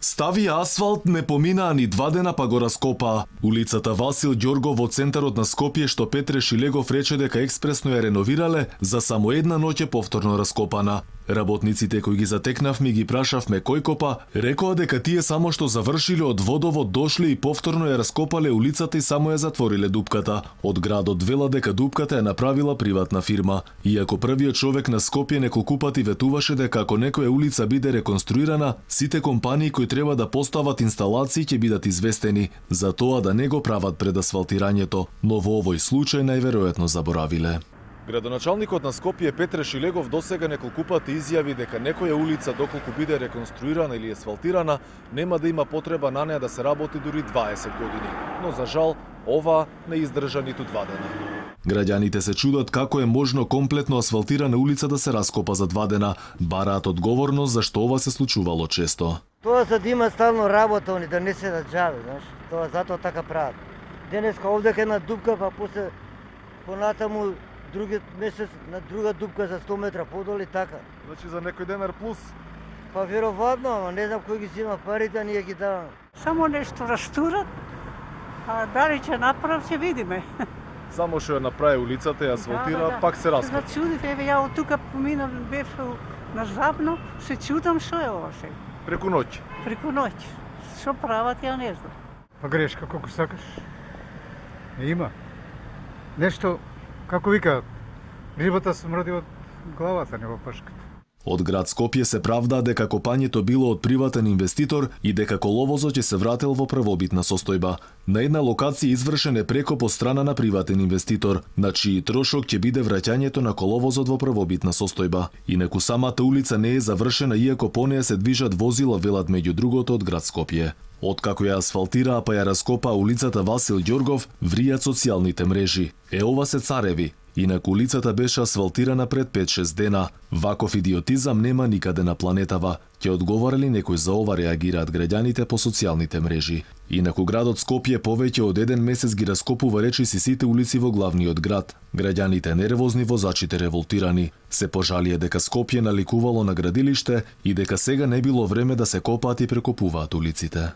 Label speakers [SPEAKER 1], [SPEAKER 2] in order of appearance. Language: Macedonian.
[SPEAKER 1] Стави асфалт, не поминаа ни 2 дена па го раскопаа. Улицата Васил Ѓоргов во центарот на Скопје, што Петре Шилегов рече дека експресно ја реновирале, за само една ноќ е повторно раскопана. Работниците кои ги затекнавме ги прашавме кој копа, рекоа дека тие само што завршиле од водовод дошле и повторно ја раскопале улицата и само ја затвориле дупката. Од градот вела дека дупката ја направила приватна фирма. Иако првиот човек на Скопје неколку пати ветуваше дека ако некоја улица биде реконструирана, сите компании кои треба да постават инсталации ќе бидат известени за тоа да не го прават пред асфалтирањето, но во овој случај најверојатно заборавиле. Градоначалникот на Скопје Петре Шилегов досега неколку пати изјави дека некоја улица доколку биде реконструирана или асфалтирана, нема да има потреба на неа да се работи дури 20 години. Но за жал, ова не издржа ниту 2 дена. Граѓаните се чудат како е можно комплетно асфалтирана улица да се раскопа за 2 дена, бараат одговорност зашто ова се случувало често.
[SPEAKER 2] Тоа за да има стално работа, они да не се да джаби, знаеш. Тоа затоа така прават. Денеска овде една дупка, па после понатаму другиот месец на друга дупка за 100 метра подоли така.
[SPEAKER 1] Значи за некој денар плюс?
[SPEAKER 2] Па веројатно, ама не знам кој ги зима парите, ние ги даваме.
[SPEAKER 3] Само нешто растурат, а дали ќе направ, ќе видиме.
[SPEAKER 1] Само што ја направи улицата, ја асфалтира, пак се раскопа.
[SPEAKER 3] Се зачудив, еве ја од тука поминав, бев на Запно, се чудам што е ова сега.
[SPEAKER 1] Преку ноќ?
[SPEAKER 3] Преку ноќ. Што прават, ја не знам.
[SPEAKER 4] Па грешка колку сакаш. Има. Нешто, како викаат, рибата смрди од главата, не во пашката.
[SPEAKER 1] Од град Скопје се правдаа дека копањето било од приватен инвеститор и дека коловозот ќе се вратил во првобитна состојба. На една локација извршен е прекоп од страна на приватен инвеститор, на чиј трошок ќе биде враќањето на коловозот во првобитна состојба. Инаку самата улица не е завршена, иако по неја се движат возила, велат меѓу другото од град Скопје. Откако ја асфалтираа па ја раскопаа улицата Васил Ѓоргов, вријат социјалните мрежи. Ова се цареви. Инаку улицата беше асфалтирана пред 5-6 дена. Ваков идиотизам нема никаде на планетава. Ќе одговорили некој за ова, реагираат граѓаните по социјалните мрежи. Инаку градот Скопје повеќе од 1 месец ги раскопува речиси сите улици во главниот град. Граѓаните нервозни, возачите револтирани. Се пожалија дека Скопје наликувало на градилиште и дека сега не било време да се копаат и прекопуваат улиците.